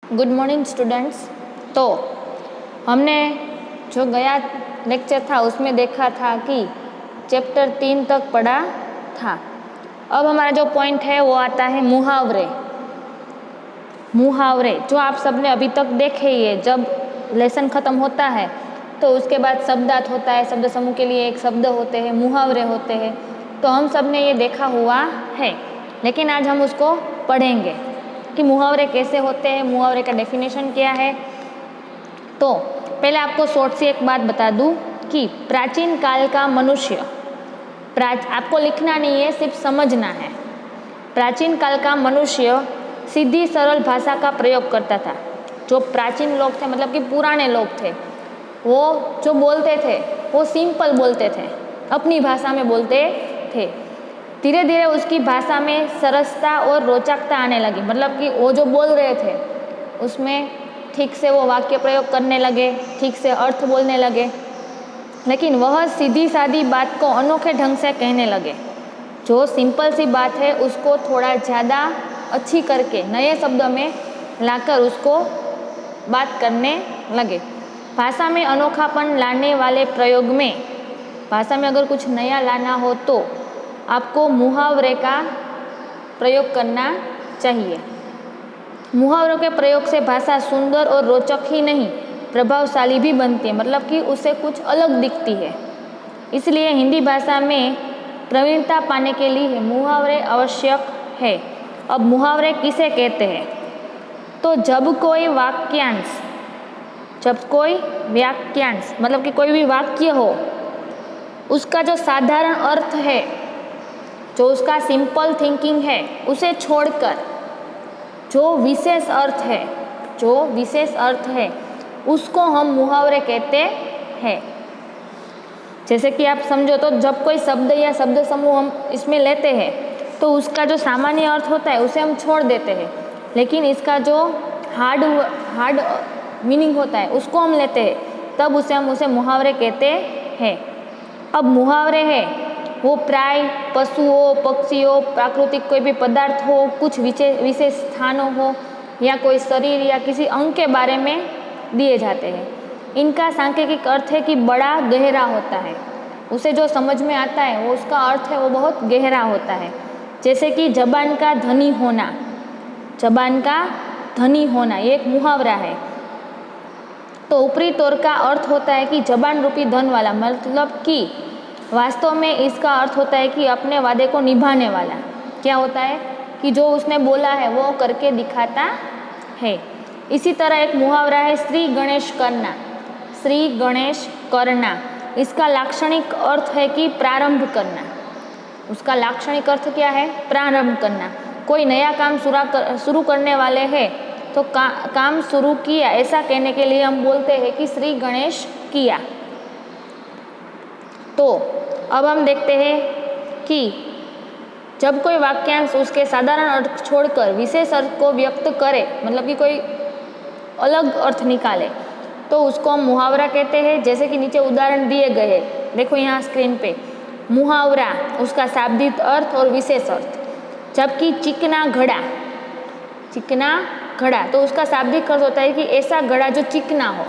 Good morning students. तो हमने जो गया लेक्चर था उसमें देखा था कि चैप्टर 3 तक पढ़ा था। अब हमारा जो पॉइंट है वो आता है मुहावरे। मुहावरे जो आप सबने अभी तक देखे ही है, जब लेसन ख़त्म होता है तो उसके बाद शब्दार्थ होता है, शब्द समूह के लिए एक शब्द होते हैं, मुहावरे होते हैं। तो हम सब ने ये देखा हुआ है, लेकिन आज हम उसको पढ़ेंगे कि मुहावरे कैसे होते हैं, मुहावरे का डेफिनेशन क्या है। तो पहले आपको शॉर्ट सी एक बात बता दूं कि प्राचीन काल का मनुष्य, आपको लिखना नहीं है, सिर्फ समझना है। प्राचीन काल का मनुष्य सीधी सरल भाषा का प्रयोग करता था। जो प्राचीन लोग थे, मतलब कि पुराने लोग थे, वो जो बोलते थे वो सिंपल बोलते थे, अपनी भाषा में बोलते थे। धीरे धीरे उसकी भाषा में सरसता और रोचकता आने लगी, मतलब कि वो जो बोल रहे थे उसमें ठीक से वो वाक्य प्रयोग करने लगे, ठीक से अर्थ बोलने लगे, लेकिन वह सीधी सादी बात को अनोखे ढंग से कहने लगे। जो सिंपल सी बात है उसको थोड़ा ज़्यादा अच्छी करके नए शब्द में लाकर उसको बात करने लगे। भाषा में अनोखापन लाने वाले प्रयोग में, भाषा में अगर कुछ नया लाना हो तो आपको मुहावरे का प्रयोग करना चाहिए। मुहावरों के प्रयोग से भाषा सुंदर और रोचक ही नहीं, प्रभावशाली भी बनती है, मतलब कि उससे कुछ अलग दिखती है। इसलिए हिंदी भाषा में प्रवीणता पाने के लिए मुहावरे आवश्यक है। अब मुहावरे किसे कहते हैं? तो जब कोई वाक्यांश मतलब कि कोई भी वाक्य हो, उसका जो साधारण अर्थ है, जो उसका सिंपल थिंकिंग है, उसे छोड़कर जो विशेष अर्थ है उसको हम मुहावरे कहते हैं। जैसे कि आप समझो तो जब कोई शब्द या शब्द समूह हम इसमें लेते हैं तो उसका जो सामान्य अर्थ होता है उसे हम छोड़ देते हैं, लेकिन इसका जो हार्ड मीनिंग होता है उसको हम लेते हैं, तब हम उसे मुहावरे कहते हैं। अब मुहावरे है वो प्राय पशुओं, पक्षियों, प्राकृतिक कोई भी पदार्थ हो, कुछ विशेष स्थानों हो या कोई शरीर या किसी अंग के बारे में दिए जाते हैं। इनका सांकेतिक अर्थ है कि बड़ा गहरा होता है, उसे जो समझ में आता है वो उसका अर्थ है वो बहुत गहरा होता है। जैसे कि जबान का धनी होना ये एक मुहावरा है। तो ऊपरी तौर का अर्थ होता है कि जबान रूपी धन वाला, मतलब कि वास्तव में इसका अर्थ होता है कि अपने वादे को निभाने वाला। क्या होता है कि जो उसने बोला है वो करके दिखाता है। इसी तरह एक मुहावरा है श्री गणेश करना। इसका लाक्षणिक अर्थ है कि प्रारंभ करना। उसका लाक्षणिक अर्थ क्या है? प्रारंभ करना। कोई नया काम शुरू करने वाले हैं तो काम शुरू किया, ऐसा कहने के लिए हम बोलते हैं कि श्री गणेश किया। तो अब हम देखते हैं कि जब कोई वाक्यांश उसके साधारण अर्थ छोड़कर विशेष अर्थ को व्यक्त करे, मतलब कि कोई अलग अर्थ निकाले, तो उसको हम मुहावरा कहते हैं। जैसे कि नीचे उदाहरण दिए गए हैं, देखो यहाँ स्क्रीन पे। मुहावरा उसका शाब्दिक अर्थ और विशेष अर्थ, जबकि चिकना घड़ा तो उसका शाब्दिक अर्थ होता है कि ऐसा घड़ा जो चिकना हो।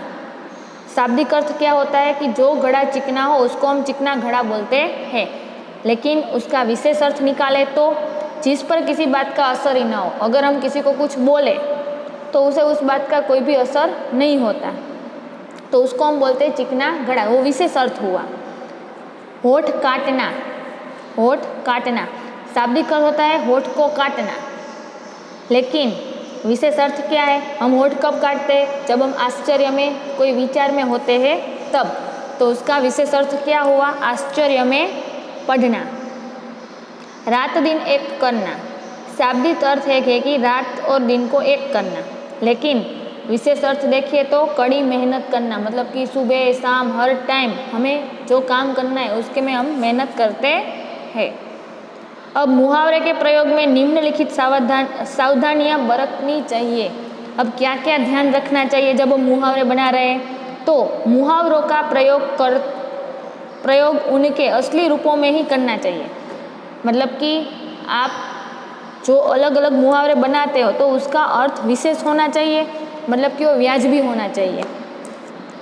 शाब्दिक अर्थ क्या होता है कि जो घड़ा चिकना हो उसको हम चिकना घड़ा बोलते हैं। लेकिन उसका विशेष अर्थ निकाले तो जिस पर किसी बात का असर ही ना हो। अगर हम किसी को कुछ बोले तो उसे उस बात का कोई भी असर नहीं होता, तो उसको हम बोलते हैं चिकना घड़ा, वो विशेष अर्थ हुआ। होठ काटना शाब्दिक अर्थ होता है होठ को काटना, लेकिन विशेष अर्थ क्या है? हम होठ कब काटते हैं? जब हम आश्चर्य में, कोई विचार में होते हैं तब। तो उसका विशेष अर्थ क्या हुआ? आश्चर्य में पढ़ना। रात दिन एक करना, शाब्दिक अर्थ है कि रात और दिन को एक करना, लेकिन विशेष अर्थ देखिए तो कड़ी मेहनत करना, मतलब कि सुबह शाम हर टाइम हमें जो काम करना है उसके में हम मेहनत करते हैं। अब मुहावरे के प्रयोग में निम्नलिखित सावधानियां बरतनी चाहिए। अब क्या क्या ध्यान रखना चाहिए जब हम मुहावरे बना रहे हैं? तो मुहावरों का प्रयोग उनके असली रूपों में ही करना चाहिए। मतलब कि आप जो अलग अलग मुहावरे बनाते हो तो उसका अर्थ विशेष होना चाहिए मतलब कि वो व्याजबी होना चाहिए।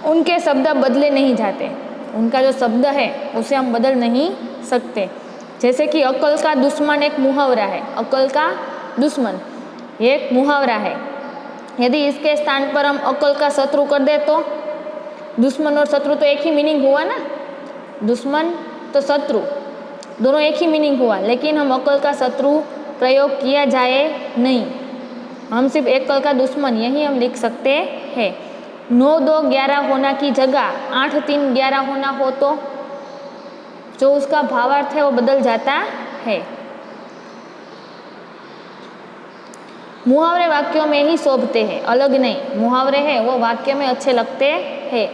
उनके शब्द बदले नहीं जाते, उनका जो शब्द है उसे हम बदल नहीं सकते। जैसे कि अक्ल का दुश्मन एक मुहावरा है, अक्ल का दुश्मन ये एक मुहावरा है। यदि इसके स्थान पर हम अक्ल का शत्रु कर दे तो दुश्मन और शत्रु तो एक ही मीनिंग हुआ ना, दुश्मन तो शत्रु दोनों एक ही मीनिंग हुआ, लेकिन हम अक्ल का शत्रु प्रयोग किया जाए नहीं, हम सिर्फ अक्ल का दुश्मन यही हम लिख सकते हैं। 9 2 11 होना की जगह 8 3 11 होना हो तो जो उसका भावार्थ है वो बदल जाता है। मुहावरे वाक्यों में ही शोभते हैं, अलग नहीं। मुहावरे हैं वो वाक्य में अच्छे लगते हैं।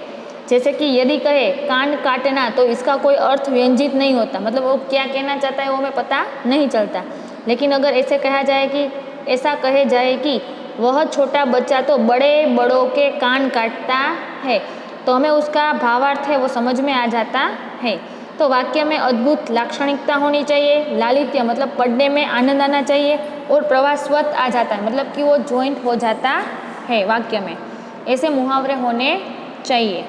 जैसे कि यदि कहे कान काटना तो इसका कोई अर्थ व्यंजित नहीं होता, मतलब वो क्या कहना चाहता है वो हमें पता नहीं चलता। लेकिन अगर ऐसे कहा जाए कि ऐसा कहे जाए कि वह छोटा बच्चा तो बड़े बड़ों के कान काटता है, तो हमें उसका भावार्थ है वो समझ में आ जाता है। तो वाक्य में अद्भुत लाक्षणिकता होनी चाहिए, लालित्य मतलब पढ़ने में आनंद आना चाहिए, और प्रवासवत आ जाता है मतलब कि वो जॉइंट हो जाता है वाक्य में, ऐसे मुहावरे होने चाहिए।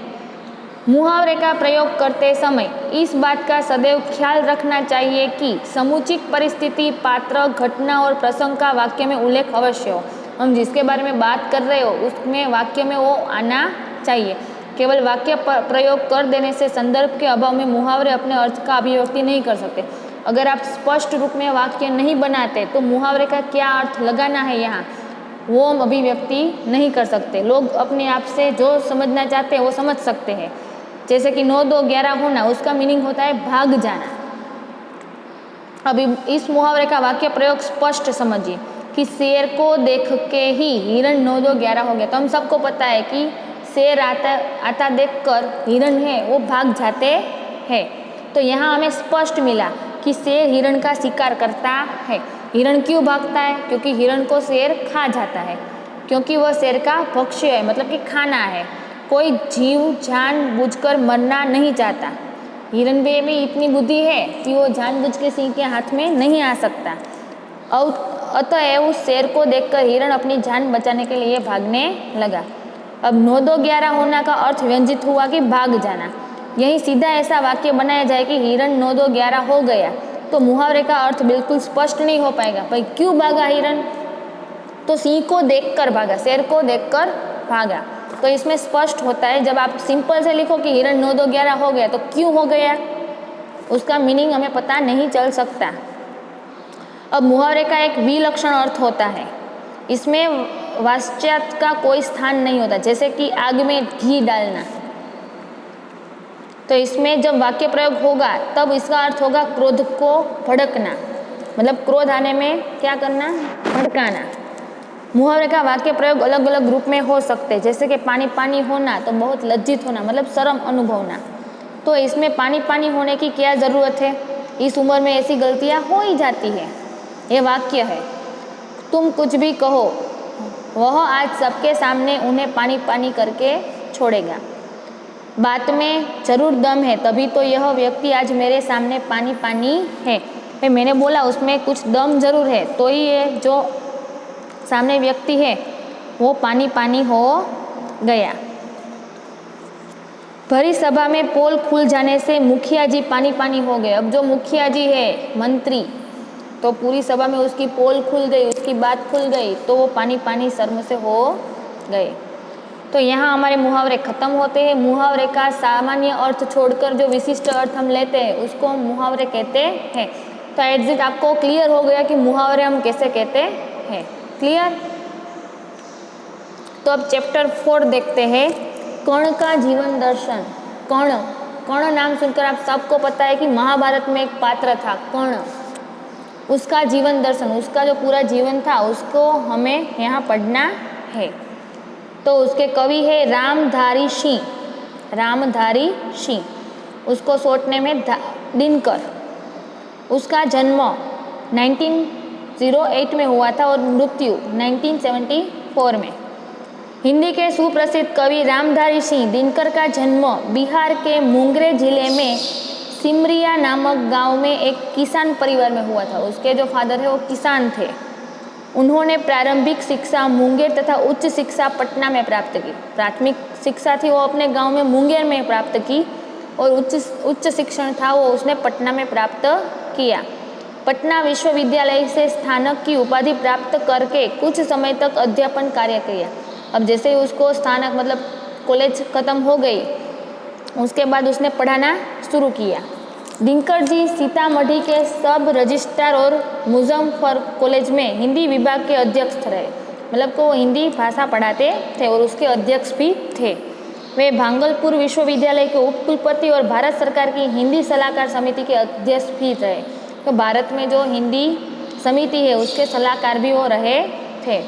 मुहावरे का प्रयोग करते समय इस बात का सदैव ख्याल रखना चाहिए कि समुचित परिस्थिति, पात्र, घटना और प्रसंग का वाक्य में उल्लेख अवश्य हो। हम जिसके बारे में बात कर रहे हो उसमें वाक्य में वो आना चाहिए। केवल वाक्य प्रयोग कर देने से संदर्भ के अभाव में मुहावरे अपने अर्थ का अभिव्यक्ति नहीं कर सकते। अगर आप स्पष्ट रूप में वाक्य नहीं बनाते तो मुहावरे का क्या अर्थ लगाना है यहाँ वो हम अभिव्यक्ति नहीं कर सकते। लोग अपने आप से जो समझना चाहते हैं वो समझ सकते हैं। जैसे कि 9 2 11 होना, उसका मीनिंग होता है भाग जाना। अभी इस मुहावरे का वाक्य प्रयोग स्पष्ट समझिए कि शेर को देख के ही हिरण 9 2 11 हो गया। तो हम सबको पता है कि शेर आता देखकर हिरण है वो भाग जाते हैं। तो यहाँ हमें स्पष्ट मिला कि शेर हिरण का शिकार करता है। हिरण क्यों भागता है? क्योंकि हिरण को शेर खा जाता है, क्योंकि वह शेर का भक्ष्य है, मतलब कि खाना है। कोई जीव जानबूझकर मरना नहीं चाहता। हिरण में भी इतनी बुद्धि है कि वो जानबूझ के सिंह के हाथ में नहीं आ सकता। अतः उस शेर को देखकर हिरण अपनी जान बचाने के लिए भागने लगा। अब 9 2 11 होना का अर्थ व्यंजित हुआ कि भाग जाना। यही सीधा ऐसा वाक्य बनाया जाए कि हिरण 9 2 11 हो गया, तो मुहावरे का अर्थ बिल्कुल स्पष्ट नहीं हो पाएगा। भाई क्यों भागा हिरण? तो सिंह को देखकर भागा, शेर को देखकर भागा। तो इसमें स्पष्ट होता है। जब आप सिंपल से लिखो कि हिरण 9 2 11 हो गया, तो क्यों हो गया उसका मीनिंग हमें पता नहीं चल सकता। अब मुहावरे का एक विलक्षण अर्थ होता है, इसमें वाच्यता का कोई स्थान नहीं होता। जैसे कि आग में घी डालना, तो इसमें जब वाक्य प्रयोग होगा तब इसका अर्थ होगा क्रोध को भड़कना, मतलब क्रोध आने में क्या करना, भड़काना। मुहावरे का वाक्य प्रयोग अलग अलग रूप में हो सकते हैं। जैसे कि पानी पानी होना, तो बहुत लज्जित होना, मतलब शर्म अनुभवना। तो इसमें पानी पानी होने की क्या ज़रूरत है? इस उम्र में ऐसी गलतियां हो ही जाती है। ये वाक्य है, तुम कुछ भी कहो वह आज सबके सामने उन्हें पानी पानी करके छोड़ेगा। बात में जरूर दम है, तभी तो यह व्यक्ति आज मेरे सामने पानी पानी है। भाई मैंने बोला उसमें कुछ दम जरूर है, तो ही ये जो सामने व्यक्ति है वो पानी पानी हो गया। भरी सभा में पोल खुल जाने से मुखिया जी पानी पानी हो गए। अब जो मुखिया जी है, मंत्री, तो पूरी सभा में उसकी पोल खुल गई, उसकी बात खुल गई, तो वो पानी पानी शर्म से हो गए। तो यहाँ हमारे मुहावरे खत्म होते हैं। मुहावरे का सामान्य अर्थ छोड़कर जो विशिष्ट अर्थ हम लेते हैं उसको हम मुहावरे कहते हैं। तो एग्जिट आपको क्लियर हो गया कि मुहावरे हम कैसे कहते हैं। क्लियर? तो अब चैप्टर 4 देखते हैं, कर्ण का जीवन दर्शन। कर्ण, कर्ण नाम सुनकर आप सबको पता है कि महाभारत में एक पात्र था कर्ण। उसका जीवन दर्शन, उसका जो पूरा जीवन था उसको हमें यहाँ पढ़ना है। तो उसके कवि है रामधारी सिंह, रामधारी सिंह, उसको शॉर्ट नेम है दिनकर। उसका जन्म 1908 में हुआ था और मृत्यु 1974 में। हिंदी के सुप्रसिद्ध कवि रामधारी सिंह दिनकर का जन्म बिहार के मुंगेर जिले में सिमरिया नामक गांव में एक किसान परिवार में हुआ था। उसके जो फादर है वो किसान थे। उन्होंने प्रारंभिक शिक्षा मुंगेर तथा उच्च शिक्षा पटना में प्राप्त की। प्राथमिक शिक्षा थी वो अपने गांव में मुंगेर में प्राप्त की और उच्च शिक्षण था वो उसने पटना में प्राप्त किया। पटना विश्वविद्यालय से स्नातक की उपाधि प्राप्त करके कुछ समय तक अध्यापन कार्य किया। अब जैसे ही उसको स्नातक मतलब कॉलेज ख़त्म हो गई, उसके बाद उसने पढ़ाना शुरू किया। दिनकर जी सीतामढ़ी के सब रजिस्ट्रार और मुजफ्फर कॉलेज में हिंदी विभाग के अध्यक्ष रहे, मतलब को हिंदी भाषा पढ़ाते थे और उसके अध्यक्ष भी थे। वे भागलपुर विश्वविद्यालय के उपकुलपति और भारत सरकार की हिंदी सलाहकार समिति के अध्यक्ष भी रहे। तो भारत में जो हिंदी समिति है उसके सलाहकार भी वो रहे थे।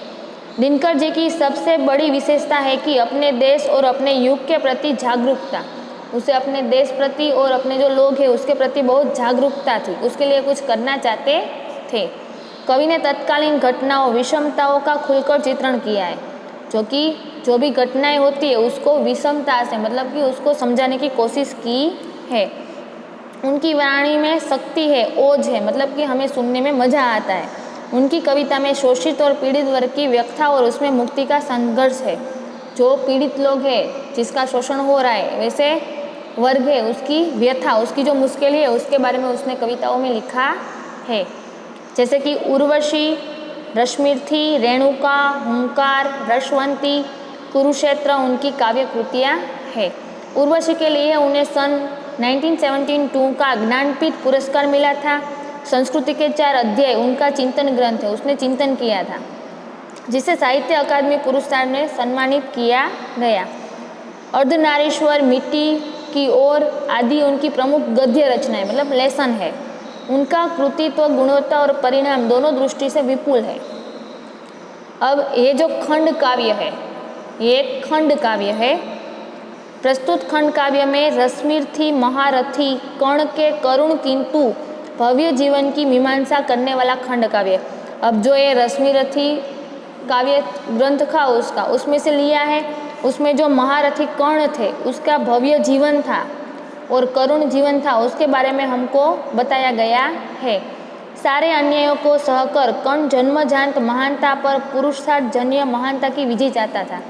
दिनकर जी की सबसे बड़ी विशेषता है कि अपने देश और अपने युग के प्रति जागरूकता, उसे अपने देश प्रति और अपने जो लोग हैं उसके प्रति बहुत जागरूकता थी, उसके लिए कुछ करना चाहते थे। कवि ने तत्कालीन घटनाओं विषमताओं का खुलकर चित्रण किया है, जो कि जो भी घटनाएं होती है उसको विषमता से मतलब कि उसको समझाने की कोशिश की है। उनकी वाणी में शक्ति है, ओज है, मतलब कि हमें सुनने में मज़ा आता है। उनकी कविता में शोषित और पीड़ित वर्ग की व्यथा और उसमें मुक्ति का संघर्ष है। जो पीड़ित लोग हैं जिसका शोषण हो रहा है, वैसे वर्ग है उसकी व्यथा, उसकी जो मुश्किल है उसके बारे में उसने कविताओं में लिखा है। जैसे कि उर्वशी, रश्मिरथी, रेणुका, हुंकार, रसवंती, कुरुक्षेत्र उनकी काव्य कृतियाँ है। उर्वशी के लिए उन्हें सन 1972 का ज्ञानपीठ पुरस्कार मिला था। संस्कृति के 4 अध्याय उनका चिंतन ग्रंथ है, उसने चिंतन किया था, जिसे साहित्य अकादमी पुरस्कार में सम्मानित किया गया। अर्धनारीश्वर, मिट्टी की ओर आदि उनकी प्रमुख गद्य रचनाएं मतलब लेसन है। उनका कृतित्व गुणवत्ता और परिणाम दोनों दृष्टि से विपुल है। अब ये जो खंड काव्य है, ये खंड काव्य है। प्रस्तुत खंड काव्य में रश्मिरथी महारथी कर्ण के करुण किंतु भव्य जीवन की मीमांसा करने वाला खंड काव्य। अब जो ये रश्मिरथी काव्य ग्रंथ था उसका, उसमें से लिया है। उसमें जो महारथी कर्ण थे उसका भव्य जीवन था और करुण जीवन था, उसके बारे में हमको बताया गया है। सारे अन्यायों को सहकर कर्ण जन्मजात महानता पर पुरुषार्थ जन्य महानता की विजय चाहता था।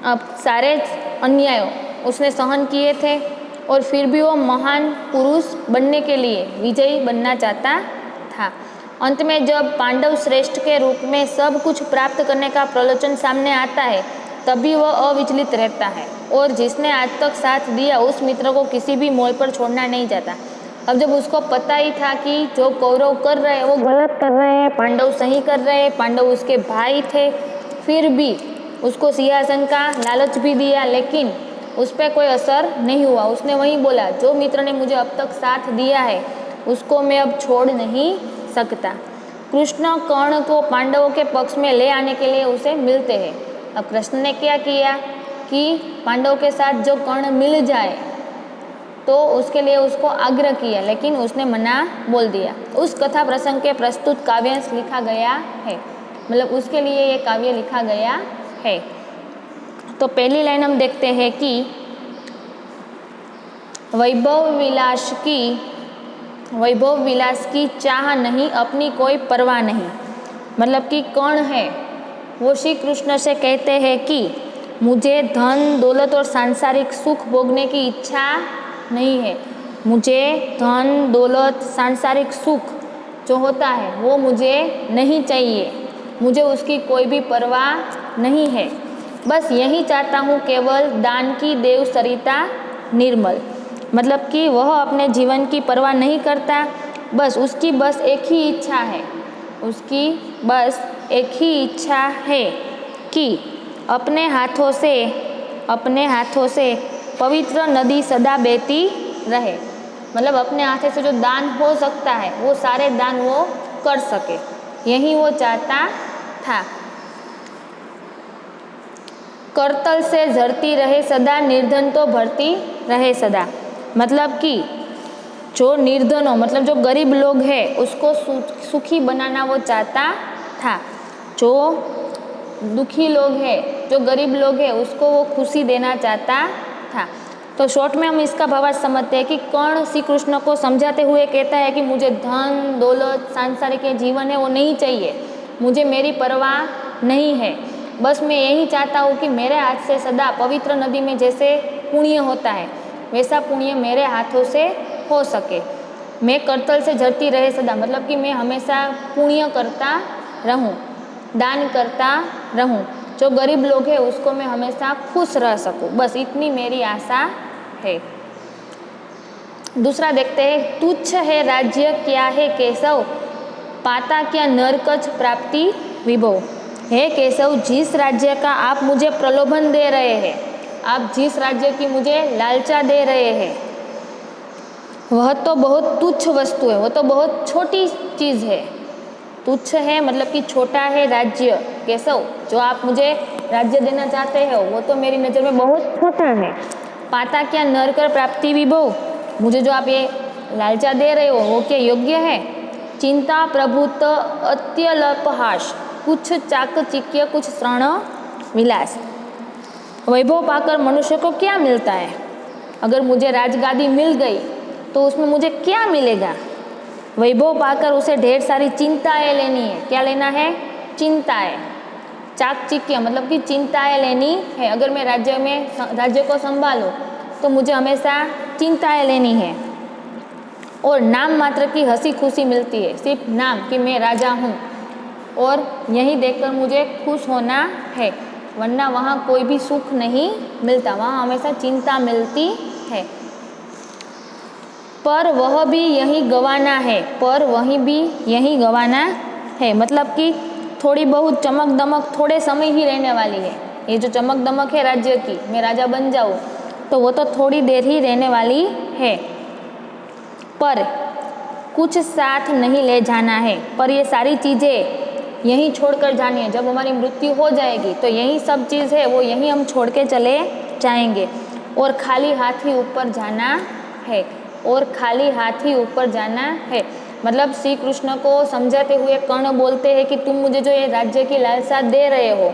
अब सारे अन्यायों उसने सहन किए थे और फिर भी वो महान पुरुष बनने के लिए विजयी बनना चाहता था। अंत में जब पांडव श्रेष्ठ के रूप में सब कुछ प्राप्त करने का प्रलोचन सामने आता है, तभी वह अविचलित रहता है और जिसने आज तक साथ दिया उस मित्र को किसी भी मोड़ पर छोड़ना नहीं चाहता। अब जब उसको पता ही था कि जो कौरव कर रहे हैं वो गलत कर रहे हैं, पांडव सही कर रहे हैं, पांडव उसके भाई थे, फिर भी उसको सिंहासन का लालच भी दिया, लेकिन उस पर कोई असर नहीं हुआ। उसने वहीं बोला, जो मित्र ने मुझे अब तक साथ दिया है उसको मैं अब छोड़ नहीं सकता। कृष्ण कर्ण को पांडवों के पक्ष में ले आने के लिए उसे मिलते हैं। अब कृष्ण ने क्या किया कि पांडवों के साथ जो कर्ण मिल जाए तो उसके लिए उसको आग्रह किया, लेकिन उसने मना बोल दिया। उस कथा प्रसंग के प्रस्तुत काव्यांश लिखा गया है, मतलब उसके लिए ये काव्य लिखा गया है। तो पहली लाइन हम देखते हैं कि वैभव विलास की चाह नहीं, अपनी कोई परवाह नहीं। मतलब कि कौन है वो श्री कृष्ण से कहते हैं कि मुझे धन दौलत और सांसारिक सुख भोगने की इच्छा नहीं है। मुझे धन दौलत सांसारिक सुख जो होता है वो मुझे नहीं चाहिए, मुझे उसकी कोई भी परवाह नहीं है। बस यही चाहता हूँ, केवल दान की देव सरिता निर्मल। मतलब कि वह अपने जीवन की परवाह नहीं करता, बस उसकी बस एक ही इच्छा है, उसकी बस एक ही इच्छा है कि अपने हाथों से पवित्र नदी सदा बहती रहे। मतलब अपने हाथ से जो दान हो सकता है वो सारे दान वो कर सके, यही वो चाहता था। करतल से झरती रहे सदा, निर्धन तो भरती रहे सदा। मतलब कि जो निर्धनों मतलब जो गरीब लोग हैं उसको सुखी बनाना वो चाहता था। जो दुखी लोग हैं, जो गरीब लोग हैं, उसको वो खुशी देना चाहता था। तो शॉर्ट में हम इसका भावार्थ समझते हैं कि कर्ण श्री कृष्ण को समझाते हुए कहता है कि मुझे धन दौलत सांसारिक जीवन है वो नहीं चाहिए, मुझे मेरी परवाह नहीं है। बस मैं यही चाहता हूँ कि मेरे हाथ से सदा पवित्र नदी में जैसे पुण्य होता है वैसा पुण्य मेरे हाथों से हो सके। मैं करतल से झरती रहे सदा, मतलब कि मैं हमेशा पुण्य करता रहूं, दान करता रहूं, जो गरीब लोग हैं उसको मैं हमेशा खुश रह सकूं, बस इतनी मेरी आशा है। दूसरा देखते हैं, तुच्छ है राज्य क्या है केशव, पाता क्या नरकच प्राप्ति विभव। हे केशव, जिस राज्य का आप मुझे प्रलोभन दे रहे हैं, आप जिस राज्य की मुझे लालचा दे रहे हैं, वह तो बहुत तुच्छ वस्तु है, वह तो बहुत छोटी चीज़ है। तुच्छ है मतलब कि छोटा है राज्य। केशव, जो आप मुझे राज्य देना चाहते हो वो तो मेरी नज़र में बहुत छोटा है। पाता क्या नरकर प्राप्ति विभव, मुझे जो आप ये लालचा दे रहे हो वो क्या योग्य है। चिंता प्रभुत अत्यल्पहास, कुछ चाकचिक्य कुछ श्रण विलास। वैभव पाकर मनुष्य को क्या मिलता है। अगर मुझे राजगादी मिल गई तो उसमें मुझे क्या मिलेगा। वैभव पाकर उसे ढेर सारी चिंताएं लेनी है। क्या लेना है? चिंताएं। चाकचिक्य मतलब कि चिंताएं लेनी है। अगर मैं राज्य को संभालूं तो मुझे हमेशा चिंताएं लेनी है। और नाम मात्र की हंसी खुशी मिलती है, सिर्फ नाम कि मैं राजा हूँ, और यही देखकर मुझे खुश होना है, वरना वहाँ कोई भी सुख नहीं मिलता, वहाँ हमेशा चिंता मिलती है। पर वह भी यही गवाना है, पर वहीं भी यही गवाना है, मतलब कि थोड़ी बहुत चमक दमक थोड़े समय ही रहने वाली है। ये जो चमक दमक है राज्य की, मैं राजा बन जाऊँ तो वो तो थोड़ी देर ही रहने वाली है। पर कुछ साथ नहीं ले जाना है, पर ये सारी चीज़ें यहीं छोड़कर जानी है। जब हमारी मृत्यु हो जाएगी तो यही सब चीज़ है वो यहीं हम छोड़ के चले जाएंगे, और खाली हाथ ही ऊपर जाना है, और खाली हाथ ही ऊपर जाना है। मतलब श्री कृष्ण को समझाते हुए कर्ण बोलते हैं कि तुम मुझे जो ये राज्य की लालसा दे रहे हो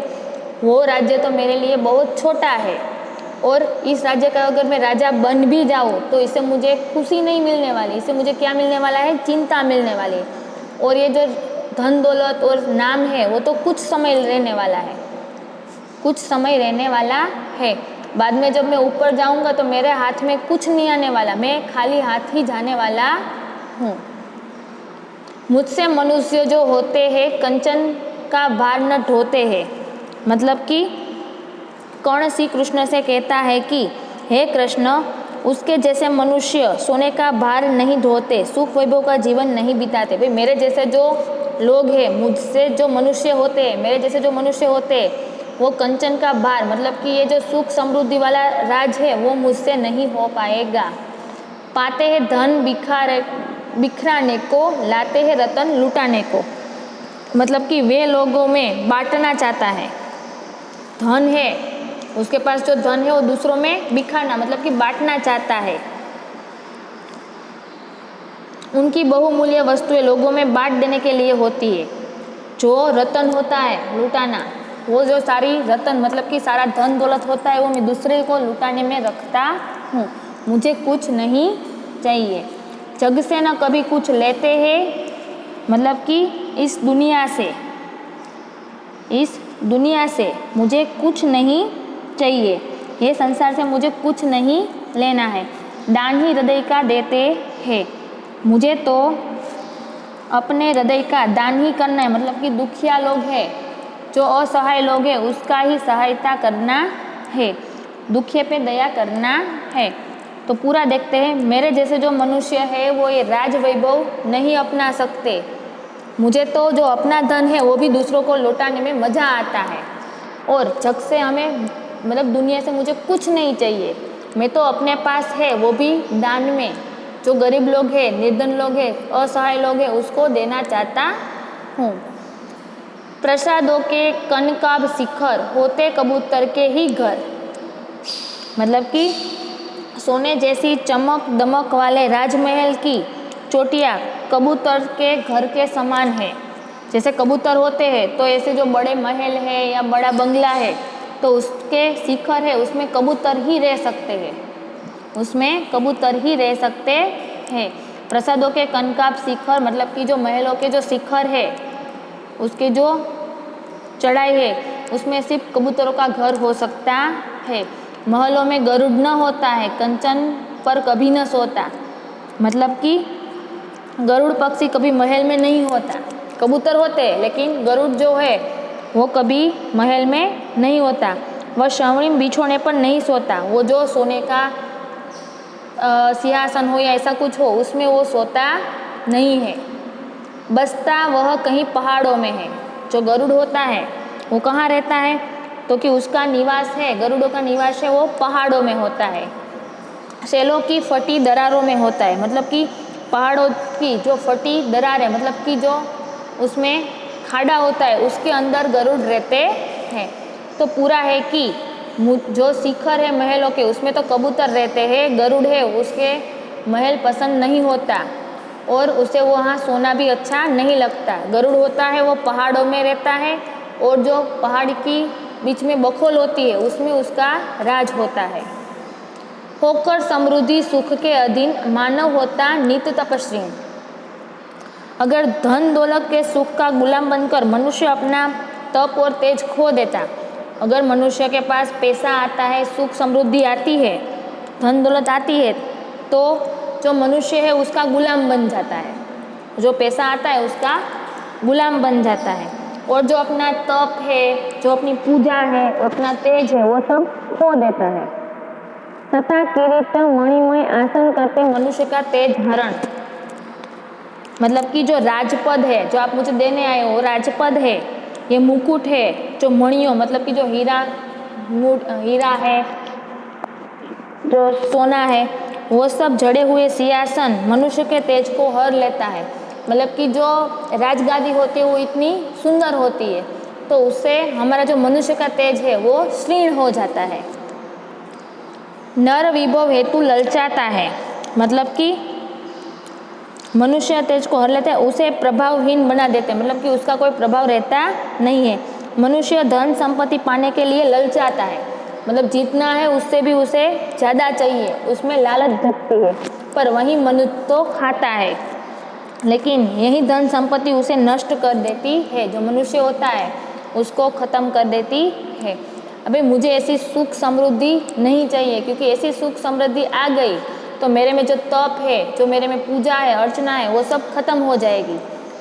वो राज्य तो मेरे लिए बहुत छोटा है, और इस राज्य का अगर मैं राजा बन भी जाऊँ तो इससे मुझे खुशी नहीं मिलने वाली, इससे मुझे क्या मिलने वाला है? चिंता मिलने वाली है। और ये जो धन दौलत और नाम है वो तो कुछ समय रहने वाला है, कुछ समय रहने वाला है। बाद में जब मैं ऊपर जाऊंगा तो मेरे हाथ में कुछ नहीं आने वाला, मैं खाली हाथ ही जाने वाला हूँ। मुझसे मनुष्य जो होते हैं कंचन का भार न ढोते हैं, मतलब कि कर्ण श्री कृष्ण से कहता है कि हे कृष्ण, उसके जैसे मनुष्य सोने का भार नहीं ढोते, सुख वैभव का जीवन नहीं बिताते। भाई मेरे जैसे जो लोग हैं, मुझसे जो मनुष्य होते हैं, मेरे जैसे जो मनुष्य होते हैं, वो कंचन का भार मतलब कि ये जो सुख समृद्धि वाला राज है वो मुझसे नहीं हो पाएगा। पाते हैं धन बिखराने को, लाते हैं रतन लुटाने को, मतलब कि वे लोगों में बांटना चाहता है। धन है, उसके पास जो धन है वो दूसरों में बिखारना मतलब कि बांटना चाहता है। उनकी बहुमूल्य वस्तुएं लोगों में बांट देने के लिए होती है। जो रतन होता है लुटाना, वो जो सारी रतन मतलब कि सारा धन दौलत होता है वो मैं दूसरे को लुटाने में रखता हूँ। मुझे कुछ नहीं चाहिए। जग से न कभी कुछ लेते हैं, मतलब कि इस दुनिया से मुझे कुछ नहीं चाहिए, ये संसार से मुझे कुछ नहीं लेना है। दान ही हृदय का देते हैं, मुझे तो अपने हृदय का दान ही करना है, मतलब कि दुखिया लोग हैं, जो असहाय लोग हैं उसका ही सहायता करना है, दुखिया पे दया करना है। तो पूरा देखते हैं, मेरे जैसे जो मनुष्य है वो ये राज वैभव नहीं अपना सकते। मुझे तो जो अपना धन है वो भी दूसरों को लौटाने में मज़ा आता है, और जग से हमें मतलब दुनिया से मुझे कुछ नहीं चाहिए। मैं तो अपने पास है वो भी दान में, जो गरीब लोग हैं, निर्धन लोग हैं, असहाय लोग हैं उसको देना चाहता हूँ। प्रसादों के कनकाब शिखर, होते कबूतर के ही घर, मतलब कि सोने जैसी चमक दमक वाले राजमहल की चोटियाँ कबूतर के घर के समान है। जैसे कबूतर होते हैं तो ऐसे जो बड़े महल है या बड़ा बंगला है तो उसके शिखर है उसमें कबूतर ही रह सकते हैं, उसमें कबूतर ही रह सकते हैं। प्रसादों के कनकाब शिखर मतलब कि जो महलों के जो शिखर है उसके जो चढ़ाई है उसमें सिर्फ कबूतरों का घर हो सकता है। महलों में गरुड़ न होता है, कंचन पर कभी न सोता। मतलब कि गरुड़ पक्षी कभी महल में नहीं होता। कबूतर होते हैं लेकिन गरुड़ जो है वो कभी महल में नहीं होता। वह श्रवणिम बिछोने पर नहीं सोता। वो जो सोने का सिंहासन हो या ऐसा कुछ हो उसमें वो सोता नहीं है। बसता वह कहीं पहाड़ों में है। जो गरुड़ होता है वो कहाँ रहता है? तो कि उसका निवास है, गरुड़ों का निवास है वो पहाड़ों में होता है। शैलों की फटी दरारों में होता है। मतलब कि पहाड़ों की जो फटी दरार है, मतलब कि जो उसमें खाड़ा होता है उसके अंदर गरुड़ रहते हैं। तो पूरा है कि जो शिखर है महलों के उसमें तो कबूतर रहते हैं, गरुड़ है उसके महल पसंद नहीं होता और उसे वहाँ सोना भी अच्छा नहीं लगता। गरुड़ होता है वो पहाड़ों में रहता है और जो पहाड़ की बीच में बखोल होती है उसमें उसका राज होता है। होकर समृद्धि सुख के अधीन मानव होता नित्य तपस्वी। अगर धन दौलत के सुख का गुलाम बनकर मनुष्य अपना तप और तेज खो देता, अगर मनुष्य के पास पैसा आता है, सुख समृद्धि आती है, धन दौलत आती है, तो जो मनुष्य है उसका गुलाम बन जाता है। जो पैसा आता है उसका गुलाम बन जाता है और जो अपना तप है, जो अपनी पूजा है, अपना तेज है वो सब खो देता है। तथा किरीट मणिमय आसन करते मनुष्य का तेज हरण। मतलब कि जो राजपद है, जो आप मुझे देने आए हो राजपद है, ये मुकुट है, जो मणियों मतलब कि जो हीरा है, जो सोना है, वो सब जड़े हुए सिंहासन मनुष्य के तेज को हर लेता है। मतलब कि जो राजगादी होती है वो इतनी सुंदर होती है तो उससे हमारा जो मनुष्य का तेज है वो क्षीण हो जाता है। नर विभव हेतु ललचाता है। मतलब कि मनुष्य तेज को हर लेते हैं, उसे प्रभावहीन बना देते हैं। मतलब कि उसका कोई प्रभाव रहता नहीं है। मनुष्य धन संपत्ति पाने के लिए ललचाता है। मतलब जितना है उससे भी उसे ज़्यादा चाहिए, उसमें लालच जगती है। पर वही मनुष्य तो खाता है, लेकिन यही धन संपत्ति उसे नष्ट कर देती है। जो मनुष्य होता है उसको ख़त्म कर देती है। अबे मुझे ऐसी सुख समृद्धि नहीं चाहिए, क्योंकि ऐसी सुख समृद्धि आ गई तो मेरे में जो तप है, जो मेरे में पूजा है, अर्चना है, वो सब खत्म हो जाएगी।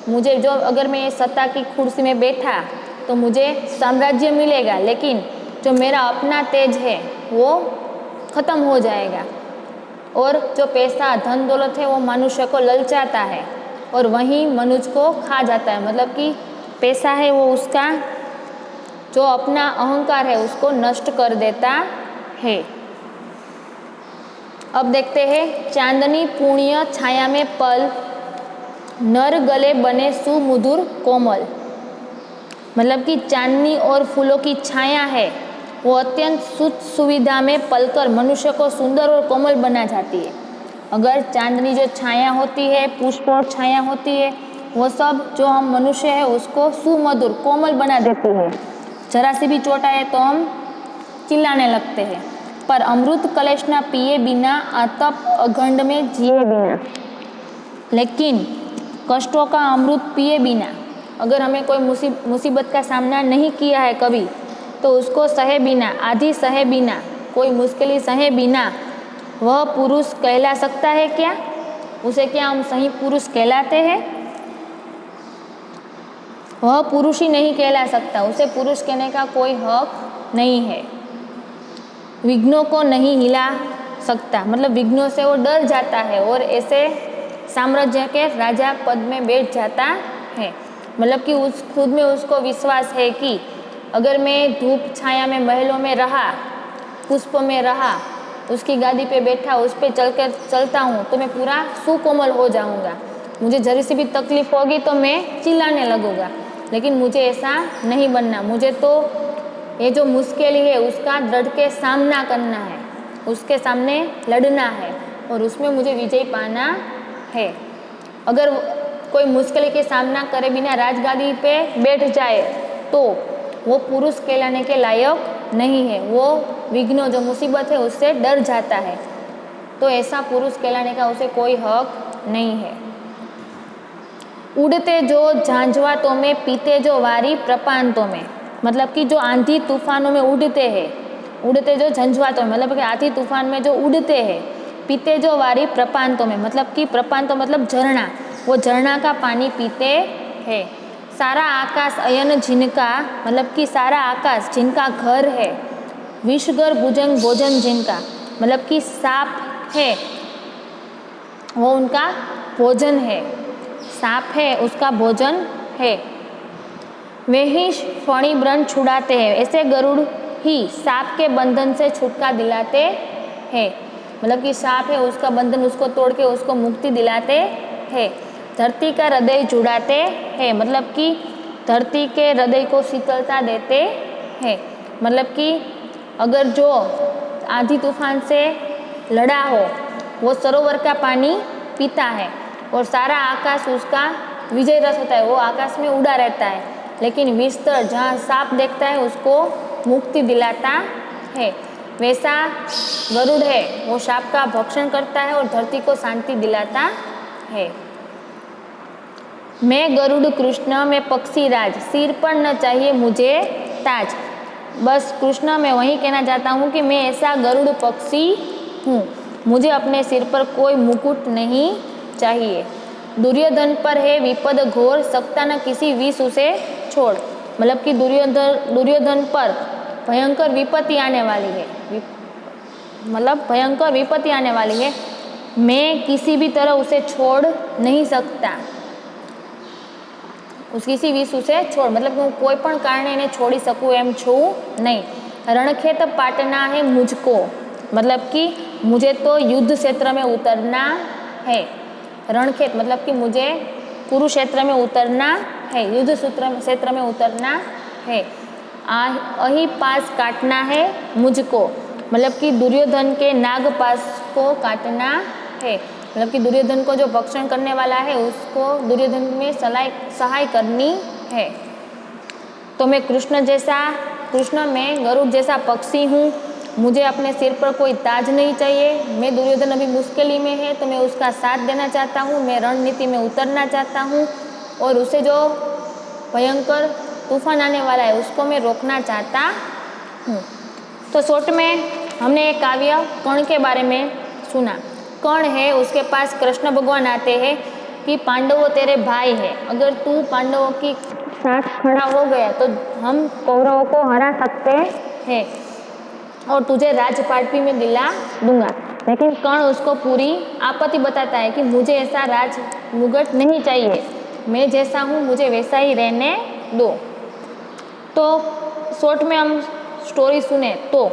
मुझे जो अगर मैं सत्ता की कुर्सी में बैठा तो मुझे साम्राज्य मिलेगा, लेकिन जो मेरा अपना तेज है वो खत्म हो जाएगा। और जो पैसा धन दौलत है वो मनुष्य को ललचाता है और वहीं मनुष्य को खा जाता है। मतलब कि पैसा है वो उसका जो अपना अहंकार है उसको नष्ट कर देता है। अब देखते हैं चांदनी पुण्य छाया में पल, नर गले बने सुमधुर कोमल। मतलब कि चांदनी और फूलों की छाया है वो अत्यंत सुख सुविधा में पलकर मनुष्य को सुंदर और कोमल बना जाती है। अगर चांदनी जो छाया होती है, पुष्प और छाया होती है, वो सब जो हम मनुष्य है उसको सुमधुर कोमल बना देती है। जरा सी भी चोट आए तो हम चिल्लाने लगते हैं। पर अमृत कलेश ना पिए बिना, आतप अखंड में जिए बिना। लेकिन कष्टों का अमृत पिए बिना, अगर हमें कोई मुसीबत का सामना नहीं किया है कभी, तो उसको सहे बिना, आधी सहे बिना, कोई मुश्किलें सहे बिना वह पुरुष कहला सकता है क्या? उसे क्या हम सही पुरुष कहलाते हैं? वह पुरुष ही नहीं कहला सकता, उसे पुरुष कहने का कोई हक नहीं है। विघ्नों को नहीं हिला सकता, मतलब विघ्नों से वो डर जाता है और ऐसे साम्राज्य के राजा पद में बैठ जाता है। मतलब कि उस खुद में उसको विश्वास है कि अगर मैं धूप छाया में महलों में रहा, पुष्प में रहा, उसकी गादी पे बैठा, उस पे चलता हूँ तो मैं पूरा सुकोमल हो जाऊँगा। मुझे जरी सी भी तकलीफ होगी तो मैं चिल्लाने लगूँगा, लेकिन मुझे ऐसा नहीं बनना। मुझे तो ये जो मुश्किल है उसका डट के सामना करना है, उसके सामने लड़ना है और उसमें मुझे विजय पाना है। अगर कोई मुश्किल के सामना करे बिना राजगादी पे बैठ जाए तो वो पुरुष कहलाने के लायक नहीं है। वो विघ्नों जो मुसीबत है उससे डर जाता है, तो ऐसा पुरुष कहलाने का उसे कोई हक नहीं है। उड़ते जो झांझवातों में, पीते जो वारी प्रपांतों में, मतलब कि जो आंधी तूफानों में उड़ते हैं, उड़ते जो झंझवातों में मतलब कि आंधी तूफान में जो उड़ते हैं, पीते जो वारी प्रपांतों में मतलब कि प्रपांतों मतलब झरना, वो झरना का पानी पीते हैं। सारा आकाश अयन जिनका मतलब कि सारा आकाश जिनका घर है, विषगर भुजंग भोजन जिनका मतलब कि सांप है वो उनका भोजन है, सांप है उसका भोजन है। वे ही फणी ब्रन छुड़ाते हैं, ऐसे गरुड़ ही सांप के बंधन से छुटका दिलाते हैं, मतलब कि सांप है उसका बंधन उसको तोड़ के उसको मुक्ति दिलाते हैं। धरती का हृदय जुड़ाते हैं, मतलब कि धरती के हृदय को शीतलता देते हैं, मतलब कि अगर जो आंधी तूफान से लड़ा हो वो सरोवर का पानी पीता है और सारा आकाश उसका विजय रथ होता है, वो आकाश में उड़ा रहता है, लेकिन विस्तर जहाँ सांप देखता है उसको मुक्ति दिलाता है। वैसा गरुड़ है वो सांप का भक्षण करता है और धरती को शांति दिलाता है। मैं गरुड़ कृष्ण में पक्षी राज, सिर पर न चाहिए मुझे ताज। बस कृष्ण मैं वही कहना चाहता हूँ कि मैं ऐसा गरुड़ पक्षी हूँ, मुझे अपने सिर पर कोई मुकुट नहीं चाहिए। दुर्योधन पर है विपद घोर, सकता न किसी विष उसे छोड़, मतलब कि दुर्योधन पर भयंकर विपत्ति आने वाली है, मतलब भयंकर विपत्ति आने वाली है, मैं किसी भी तरह उसे छोड़ नहीं सकता, उस किसी विष उसे छोड़ मतलब હું કોઈ પણ કારણે એને છોડી શકું એમ છું नहीं। रणखेत पाटना है मुझको, मतलब कि मुझे तो युद्ध क्षेत्र में उतरना है। रणखेत मतलब कि मुझे कुरुक्षेत्र में उतरना है, युद्ध क्षेत्र में उतरना है। अही पास काटना है मुझको, मतलब कि दुर्योधन के नाग पास को काटना है, मतलब कि दुर्योधन को जो भक्षण करने वाला है उसको दुर्योधन में सहाय करनी है। तो मैं कृष्ण में गरुड़ जैसा पक्षी हूँ, मुझे अपने सिर पर कोई ताज नहीं चाहिए। मैं दुर्योधन अभी मुश्किली में है तो मैं उसका साथ देना चाहता हूँ, मैं रणनीति में उतरना चाहता हूँ और उसे जो भयंकर तूफान आने वाला है उसको मैं रोकना चाहता हूँ। तो शॉर्ट में हमने एक काव्य कर्ण के बारे में सुना। कर्ण है उसके पास कृष्ण भगवान आते हैं कि पांडवों तेरे भाई है, अगर तू पांडवों की साथ खड़ा हो गया तो हम कौरवों को हरा सकते हैं और तुझे राजपाट भी मैं दिला दूंगा। लेकिन कर्ण उसको पूरी आपत्ति बताता है कि मुझे ऐसा राज मुगट नहीं चाहिए, मैं जैसा हूँ मुझे वैसा ही रहने दो। तो शॉर्ट में हम स्टोरी सुने तो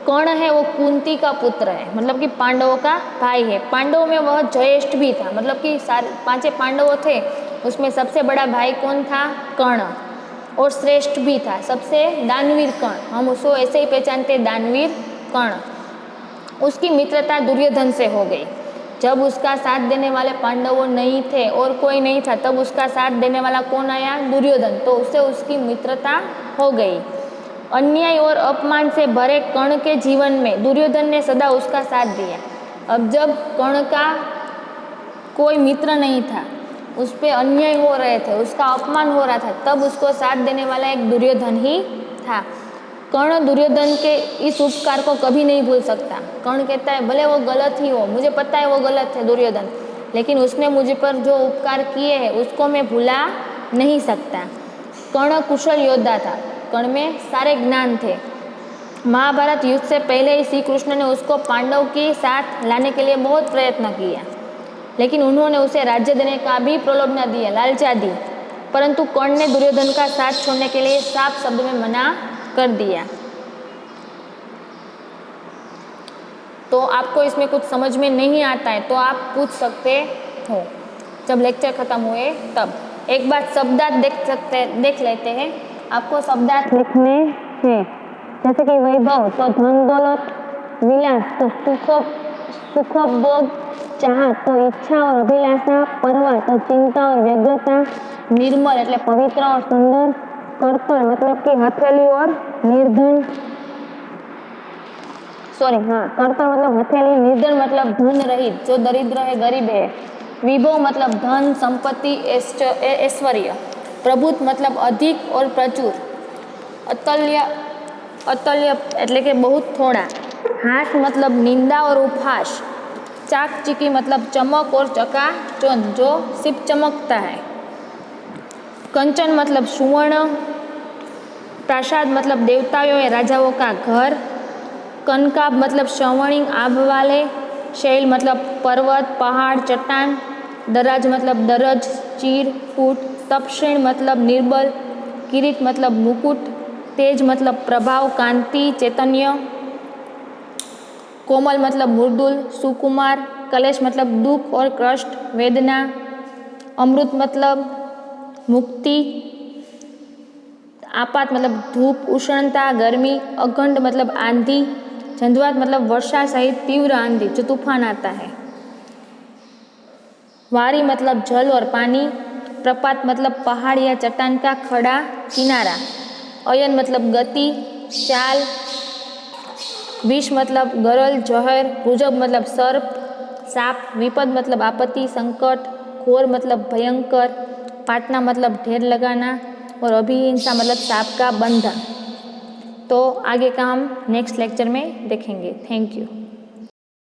कर्ण है वो कुंती का पुत्र है, मतलब कि पांडवों का भाई है। पांडवों में वह ज्येष्ठ भी था, मतलब कि पांचे पांडवों थे उसमें सबसे बड़ा भाई कौन था? कर्ण। और श्रेष्ठ भी था, सबसे दानवीर कर्ण, हम उसको ऐसे ही पहचानते दानवीर कर्ण। उसकी मित्रता दुर्योधन से हो गई। जब उसका साथ देने वाले पांडवों नहीं थे और कोई नहीं था तब उसका साथ देने वाला कौन आया? दुर्योधन। तो उससे उसकी मित्रता हो गई। अन्याय और अपमान से भरे कर्ण के जीवन में दुर्योधन ने सदा उसका साथ दिया। अब जब कर्ण का कोई मित्र नहीं था, उस पर अन्याय हो रहे थे, उसका अपमान हो रहा था, तब उसको साथ देने वाला एक दुर्योधन ही था। कर्ण दुर्योधन के इस उपकार को कभी नहीं भूल सकता। कर्ण कहता है भले वो गलत ही हो, मुझे पता है वो गलत है दुर्योधन, लेकिन उसने मुझे पर जो उपकार किए हैं उसको मैं भुला नहीं सकता। कर्ण कुशल योद्धा था, कर्ण में सारे ज्ञान थे। महाभारत युद्ध से पहले ही श्री कृष्ण ने उसको पांडव के साथ लाने के लिए बहुत प्रयत्न किया, लेकिन उन्होंने उसे राज्य देने का भी प्रलोभन दिया, लालचा दी, परंतु कर्ण ने दुर्योधन का साथ छोड़ने के लिए साफ शब्द में मना कर दिया। तो आपको इसमें कुछ समझ में नहीं आता है तो आप पूछ सकते हो जब लेक्चर खत्म हुए तब। एक बार शब्दार्थ देख लेते हैं। आपको शब्दार्थ लिखने हैं, जैसे कि वैभव तो धन दौलत, विलास तो सुख भोग, चाह तो इच्छा और अभिलाषा, परवा तो चिंता और व्यग्रता, निर्मल એટલે पवित्र और सुंदर, कर्तव्य मतलब कि हथेली और निर्धन, कर्तव्य मतलब हथेली, निर्धन मतलब धन रहित, जो दरिद्र है गरीब है, विभव मतलब धन संपत्ति ऐश्वर्य। प्रभुत मतलब अधिक और प्रचुर। अतल्य अतल्य એટલે કે बहुत थोड़ा। हास मतलब निंदा और उपहास। चाकचिकी मतलब चमक और चकाचौंध, जो सिर्फ चमकता है। कंचन मतलब सुवर्ण। प्रासाद मतलब देवताओं या राजाओं का घर। कनकाब मतलब स्वर्णिम आभ वाले। शैल मतलब पर्वत पहाड़ चट्टान। दराज मतलब दरज चीर फूट। तपश्रेण मतलब निर्बल। किरीट मतलब मुकुट। तेज मतलब प्रभाव कांति चैतन्य। कोमल मतलब मृदुल सुकुमार। कलेश मतलब दुख और कष्ट वेदना। अमृत मतलब मुक्ति। आपात मतलब धूप उष्णता गर्मी। अखंड मतलब आंधी। झंझवात मतलब वर्षा सहित तीव्र आंधी, जो तूफान आता है। वारी मतलब जल और पानी। प्रपात मतलब पहाड़ या चट्टान का खड़ा किनारा। अयन मतलब गति चाल। विष मतलब गरल जहर। भुजग मतलब सर्प साप। विपद मतलब आपत्ति संकट। घोर मतलब भयंकर। पाटना मतलब ढेर लगाना। और अभिहिंसा मतलब सांप का बंधन। तो आगे का हम नेक्स्ट लेक्चर में देखेंगे। Thank you.